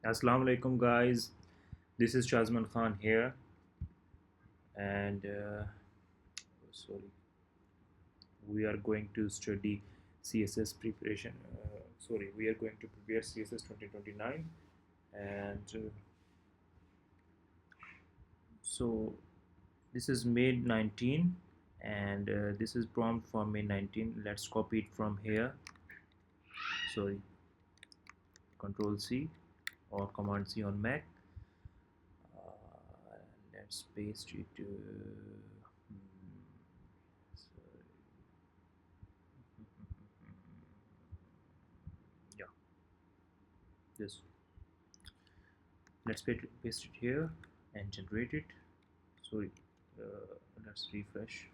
Assalamu alaikum, guys. This is Shazman Khan here, and sorry, we are going to study CSS preparation. We are going to prepare CSS 2029, and so this is May 19, and this is prompt for May 19. Let's copy it from here. Sorry, Control C or Command C on Mac. Uh, let's paste it. Sorry. Yeah, this. Let's paste it here and generate it. Sorry, let's refresh.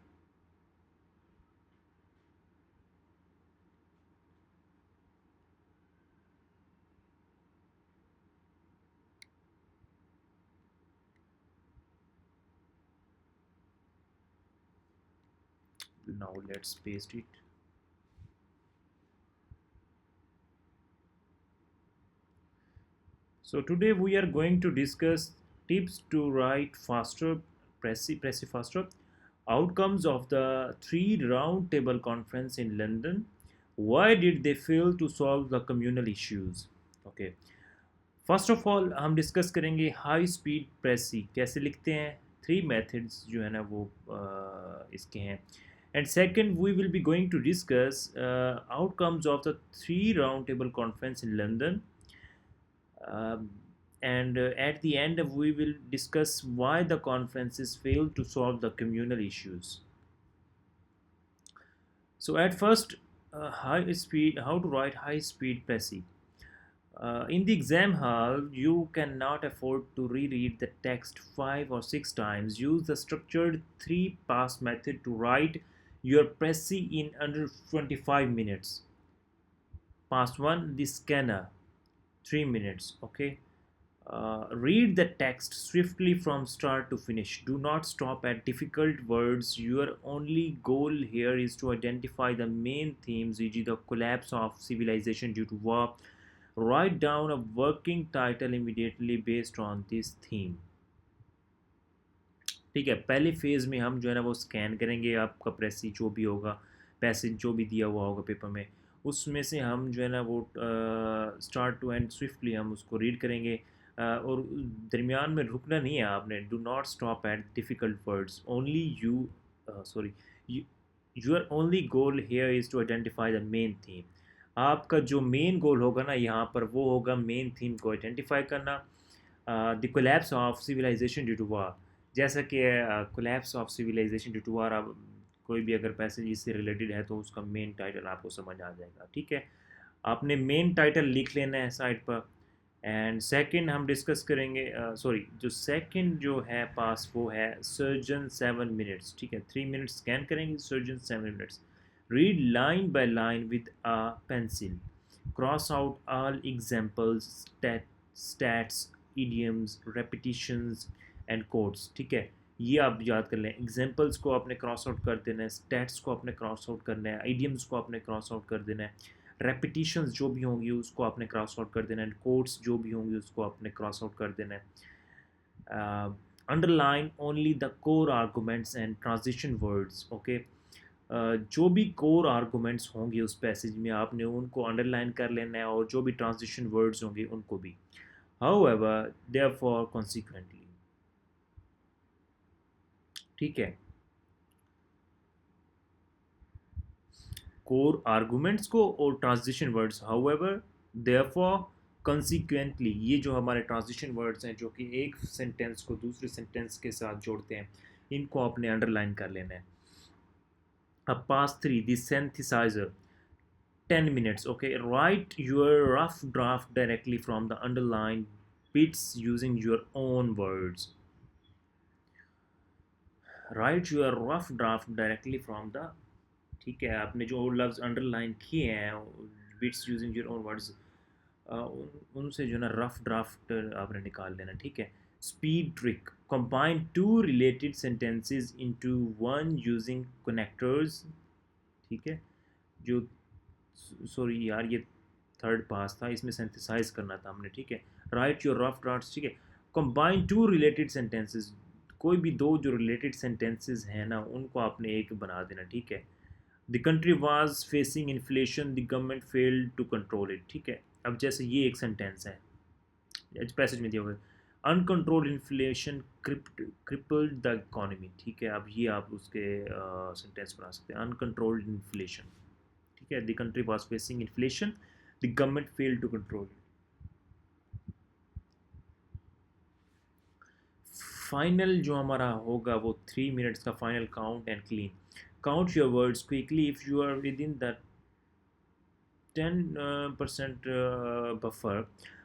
Now let's paste it. So today we are going to discuss tips to write faster, Pressy faster, outcomes of the three round table conference in London. Why did they fail to solve the communal issues? Okay. First of all हम discuss करेंगे high speed प्रेसी कैसे लिखते हैं three methods जो है ना वो इसके हैं and second we will be going to discuss outcomes of the three round table conference in London and at the end we will discuss why the conferences failed to solve the communal issues. So at first, high speed how to write high speed pressy. In the exam hall, you cannot afford to reread the text 5 or 6 times. Use the structured three pass method to write your Pressy in under 25 minutes. Pass 1, the scanner, 3 minutes. Okay. Read the text swiftly from start to finish. Do not stop at difficult words. Your only goal here is to identify the main themes, e.g., the collapse of civilization due to war. Write down a working title immediately based on this theme. ठीक है, पहले phase में हम जो है ना वो scan करेंगे आपका प्रेसी जो भी होगा, पैसेज जो भी दिया हुआ होगा पेपर में, उसमें से हम जो है ना वो स्टार्ट टू एंड स्विफ्टली हम उसको रीड करेंगे और दरमियान में रुकना नहीं है आपने. Do not stop at difficult words. Only sorry your only goal here is to identify the main theme. आपका जो मेन गोल होगा ना यहाँ पर वो होगा मेन थीम को आइडेंटिफाई करना. The collapse of civilization due to war, जैसा कि collapse of civilization due to war, अब कोई भी अगर पैसेज इससे रिलेटेड है तो उसका मेन टाइटल आपको समझ आ जाएगा. ठीक है, आपने मेन टाइटल लिख लेना है साइड पर. एंड सेकंड हम डिस्कस करेंगे जो सेकंड जो है पास वो है सर्जन 7 मिनट्स. ठीक है, 3 मिनट्स स्कैन करेंगे, surgeon 7 minutes. Read line by line with a pencil. Cross out all examples, stats, idioms, repetitions and codes. ठीक है, ये आप याद कर लें. एग्जाम्पल्स को आपने क्रॉस आउट कर देना है, स्टैट्स को आपने क्रॉस आउट करना है, idioms को आपने क्रॉस आउट कर देना है, रेपिटिशंस जो भी होंगी उसको आपने क्रॉस आउट कर देना है, कोड्स जो भी होंगी उसको आपने क्रॉस आउट कर देना है. Underline only the core arguments and transition words. Okay, जो भी कोर आर्गूमेंट्स होंगे उस पैसेज में आपने उनको अंडरलाइन कर लेना है और जो भी ट्रांजिशन वर्ड्स होंगे उनको भी. However, therefore, consequently. ठीक है, कोर आर्गूमेंट्स को और transition words. However, therefore, consequently, ये जो हमारे ट्रांजिशन वर्ड्स हैं जो कि एक सेंटेंस को दूसरे सेंटेंस के साथ जोड़ते हैं, इनको आपने अंडरलाइन कर लेना है. अब पास 3, the synthesiser, 10 minutes. Okay, write your rough draft directly from the underlined bits using your own words. Write your rough draft directly from the, ठीक है, आपने जो लफ्ज़ अंडरलाइन किए हैं bits using your own words, उनसे जो है ना रफ ड्राफ्ट आपने निकाल लेना. ठीक है. Speed trick, combine two related sentences into one using connectors. ठीक है, जो सॉरी यार ये थर्ड पास था, इसमें सिंथेसाइज करना था हमने, ठीक है। राइट योर रफ ड्राफ्ट्स, ठीक है। कंबाइन टू रिलेटेड सेंटेंसेस, कोई भी दो जो रिलेटेड सेंटेंसेस हैं ना उनको आपने एक बना देना, ठीक है। The country was facing inflation, the government failed to control it, ठीक है। अब जैसे ये एक सेंटेंस है, पैसेज में दिया हुआ है, uncontrolled inflation crippled the economy, ठीक है। अब ये आप उसके सेंटेंस बना सकते हैं, अनकंट्रोल्ड इन्फ्लेशन, ठीक है। The country was facing inflation, the government failed to control. Final जो हमारा होगा वो 3 मिनट्स का final count and clean. Count your words quickly if you are within the 10% buffer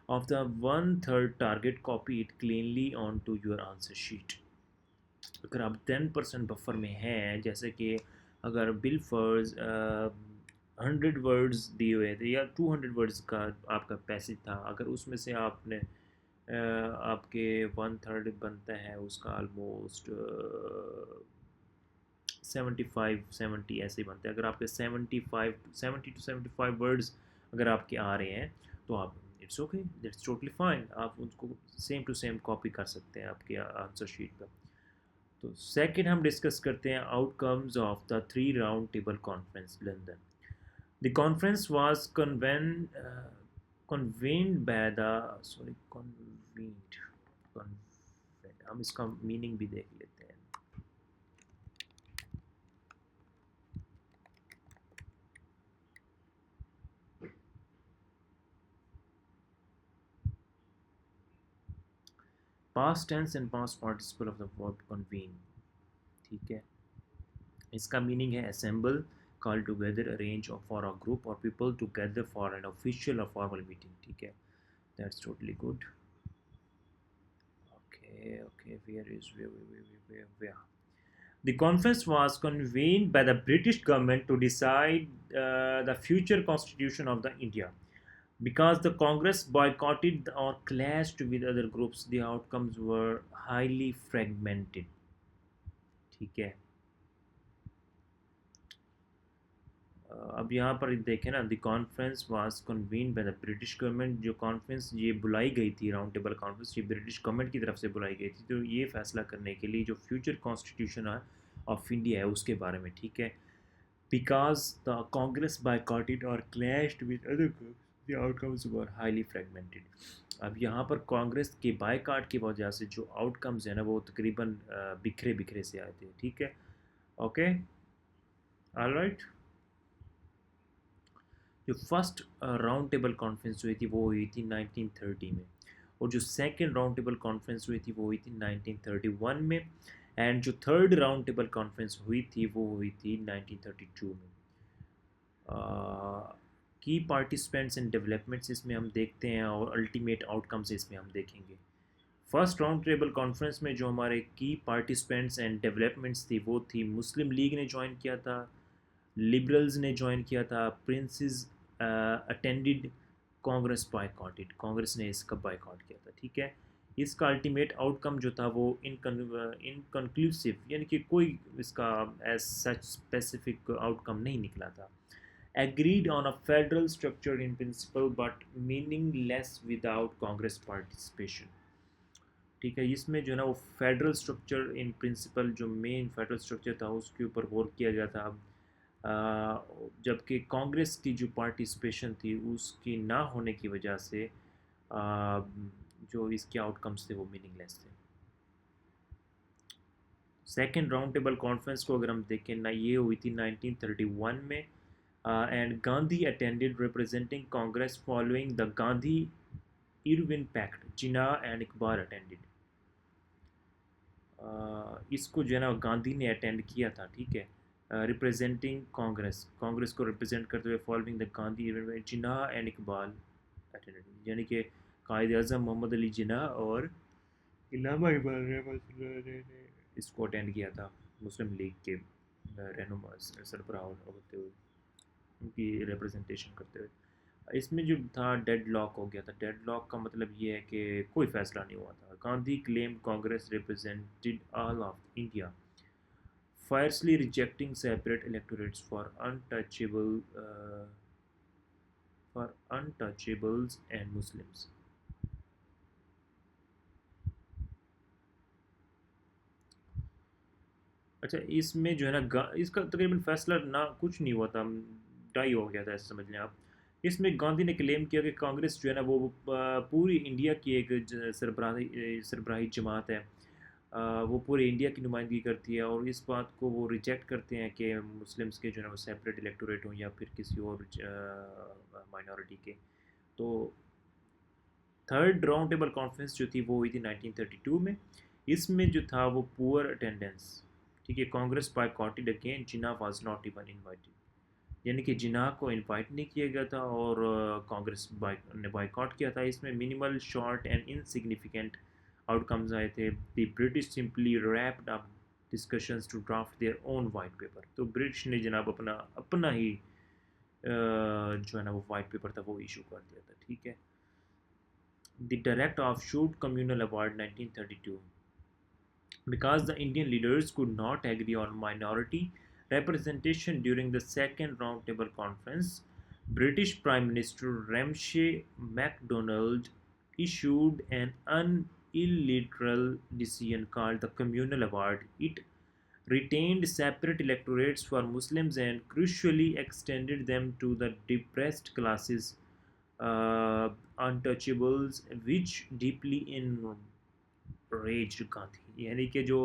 of the one third target, copy it cleanly onto your answer sheet. अगर आप 10% buffer में हैं, जैसे कि अगर बिल फर्ज 100 वर्ड्स दिए हुए थे या 200 वर्ड्स का आपका पैसेज था, अगर उसमें से आपने आपके वन थर्ड बनता है उसका ऑलमोस्ट 75-70 ऐसे ही बनते हैं। अगर आपके 70 to 75 वर्ड्स अगर आपके आ रहे हैं तो आप it's okay, that's totally fine, आप उसको सेम टू सेम कॉपी कर सकते हैं आपके आंसर शीट पर। तो सेकंड हम डिस्कस करते हैं outcomes of the 3 round table conference London. The conference was convened by the sorry convened, हम इसका मीनिंग भी देख लेते हैं। Past tense and past participle of the verb convene, ठीक है। इसका मीनिंग है assemble, call together, arrange for a group और people together for an official और फॉर्मल मीटिंग, ठीक है। That's totally good. Okay okay, where is where The conference was convened by the British government to decide the future constitution of the India. Because the Congress boycotted or clashed with other groups, the outcomes were highly fragmented. ठीक है। अब यहाँ पर देखें ना, the conference was convened by the British government, जो conference ये बुलाई गई थी राउंड टेबल कॉन्फ्रेंस, ये ब्रिटिश गवर्नमेंट की तरफ से बुलाई गई थी, तो ये फैसला करने के लिए जो फ्यूचर कॉन्स्टिट्यूशन ऑफ इंडिया है उसके बारे में, ठीक है। बिकॉज द कांग्रेस बायकॉटेड और clashed with other groups, the outcomes were highly fragmented. अब यहाँ पर कांग्रेस के बायकॉट की वजह से जो आउटकम्स है ना वो तकरीबन बिखरे बिखरे से आए थे, ठीक है। Okay, alright. जो फर्स्ट राउंड टेबल कॉन्फ्रेंस हुई थी वो हुई थी 1930 में, और जो सेकंड राउंड टेबल कॉन्फ्रेंस हुई थी वो हुई थी 1931 में, एंड जो थर्ड राउंड टेबल कॉन्फ्रेंस हुई थी वो हुई थी 1932 में। की पार्टिसिपेंट्स एंड डेवलपमेंट्स इसमें हम देखते हैं और अल्टीमेट आउटकम्स इसमें हम देखेंगे। फर्स्ट राउंड टेबल कॉन्फ्रेंस में जो हमारे की पार्टिसिपेंट्स एंड डेवलपमेंट्स थी वो थी, मुस्लिम लीग ने ज्वाइन किया था, लिबरल्स ने ज्वाइन किया था, प्रिंसेस अटेंडेड, कांग्रेस बायकॉटेड, कांग्रेस ने इसका बायकॉट किया था, ठीक है। इसका अल्टीमेट आउटकम जो था वो इनकन्क्लूसिव, यानी कि कोई इसका एज सच स्पेसिफिक आउटकम नहीं निकला था। Agreed on a federal structure in principle but meaningless without Congress participation, ठीक है। इसमें जो है ना वो फेडरल स्ट्रक्चर इन प्रिंसिपल, जो मेन फेडरल स्ट्रक्चर था उसके ऊपर गौर किया गया था। जबकि कांग्रेस की जो पार्टिसिपेशन थी उसकी ना होने की वजह से जो इसके आउटकम्स थे वो मीनिंगलेस थे। सेकेंड राउंड टेबल कॉन्फ्रेंस को अगर हम देखें ना, ये हुई थी 1931 में, and Gandhi attended representing Congress following the Gandhi Irwin pact, Jinnah and Iqbal attended. इसको जो है ना गांधी ने अटेंड किया था, ठीक है, रिप्रेजेंटिंग कांग्रेस, कांग्रेस को रिप्रेजेंट करते हुए following the Gandhi event, Jinnah and Iqbal attended, यानी कि कायद अज़म मोहम्मद अली जिन्ना और इलामा इकबाल ने इसको अटेंड किया था, मुस्लिम लीग के रहनुमा सरबराह होते हुए, उनकी रिप्रेजेंटेशन करते हुए। इसमें जो था डेड लॉक हो गया था। डेड लॉक का मतलब ये है कि कोई फैसला नहीं हुआ था। Gandhi claim Congress represented all of India, fiercely rejecting separate electorates for untouchable for untouchables and Muslims. अच्छा, इसमें जो है ना इसका तकरीबन फैसला ना कुछ नहीं हुआ था, टाई हो गया था ऐसे समझ लें आप। इसमें गांधी ने क्लेम किया कि कांग्रेस जो है ना वो पूरी इंडिया की एक सरबराही जमात है। वो पूरे इंडिया की नुमाइंदगी करती है, और इस बात को वो रिजेक्ट करते हैं कि मुस्लिम्स के जो है ना वो सेपरेट इलेक्टोरेट हों या फिर किसी और माइनॉरिटी के। तो थर्ड राउंड टेबल कॉन्फ्रेंस जो थी वो हुई थी 1932 में। इसमें जो था वो पुअर अटेंडेंस। ठीक है, Congress बायकॉटेड again, Jinnah was not even invited. यानी कि जिन्ना को इनवाइट नहीं किया गया था, और कांग्रेस ने बायकॉट किया था। इसमें minimal, short and insignificant outcomes आए थे। The British simply wrapped up discussions to draft their own white paper. तो ब्रिटिश ने जनाब अपना अपना ही जो है ना वो वाइट पेपर था वो इशू कर दिया था। ठीक है, the direct offshoot communal award 1932. Because the Indian leaders could not agree on minority representation during the second roundtable conference, British Prime Minister Ramsay MacDonald issued an unilateral decision called the Communal Award. It retained separate electorates for Muslims and crucially extended them to the depressed classes, untouchables, which deeply enraged Gandhi. यानी कि जो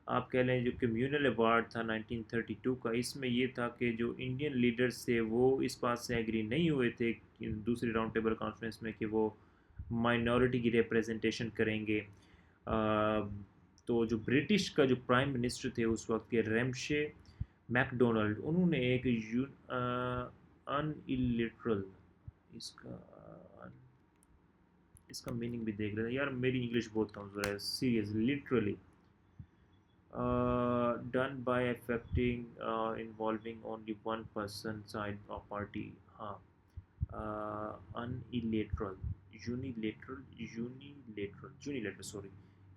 आप कह लें जो communal award था 1932 का, इसमें ये था कि जो इंडियन लीडर्स थे वो इस बात से एग्री नहीं हुए थे कि दूसरी राउंड टेबल कॉन्फ्रेंस में कि वो माइनॉरिटी की रिप्रेजेंटेशन करेंगे। तो जो ब्रिटिश का जो प्राइम मिनिस्टर थे उस वक्त के, रेमशे मैकडोनल्ड, उन्होंने एक अनइलिटरल, इसका इसका मीनिंग भी देख लेते यार, मेरी इंग्लिश बहुत कमज़ोर है, serious literally done by affecting involving only one person side of party. हाँ, अनइलेटरल, यूनिलेटरल, यूनिलेटरल सॉरी,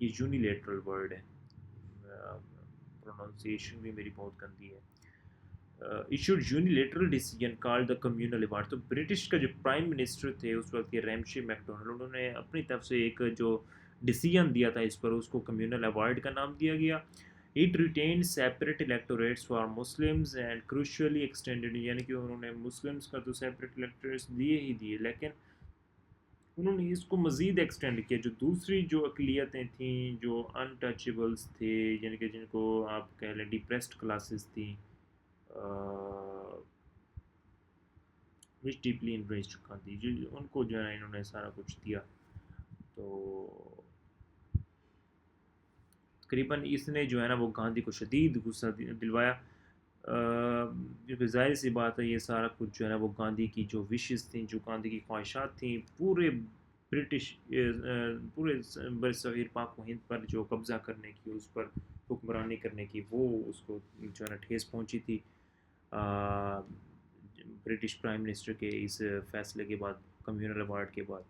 ये यूनिलेटरल वर्ड है। प्रोनाउंसिएशन भी मेरी बहुत गंदी है। Issued unilateral decision called the communal award. तो ब्रिटिश का जो प्राइम मिनिस्टर थे उस वक्त के, रैमशे मैकडोनल्ड, उन्होंने अपनी तरफ से एक जो डिसीजन दिया था इस पर, उसको कम्युनल अवार्ड का नाम दिया गया। It retained separate electorates for Muslims and crucially extended, यानी कि उन्होंने मुस्लिम्स का तो सेपरेट इलेक्टोरेट्स दिए ही दिए, लेकिन उन्होंने इसको मज़ीद एक्सटेंड किया। जो दूसरी जो अकलियतें थीं, जो अनटचेबल्स थे, यानी कि जिनको आप कह लें डिप्रेस्ड क्लासेस थी, विच डीपली इन्वेस्ट गांधी जी, उनको जो है इन्होंने सारा कुछ दिया। तो तकरीबन इसने जो है ना वो गांधी को शदीद गुस्सा दिलवाया, क्योंकि जाहिर सी बात है ये सारा कुछ जो है ना वो गांधी की जो विशेज़ थी, जो गांधी की ख्वाहिशात थी, पूरे ब्रिटिश पूरे बरसगीर पाक व हिंद पर जो कब्ज़ा करने की, उस पर हुक्मरानी करने की, वो उसको जो है ना ठेस पहुंची थी ब्रिटिश प्राइम मिनिस्टर के इस फैसले के बाद, कम्युनल अवार्ड के बाद।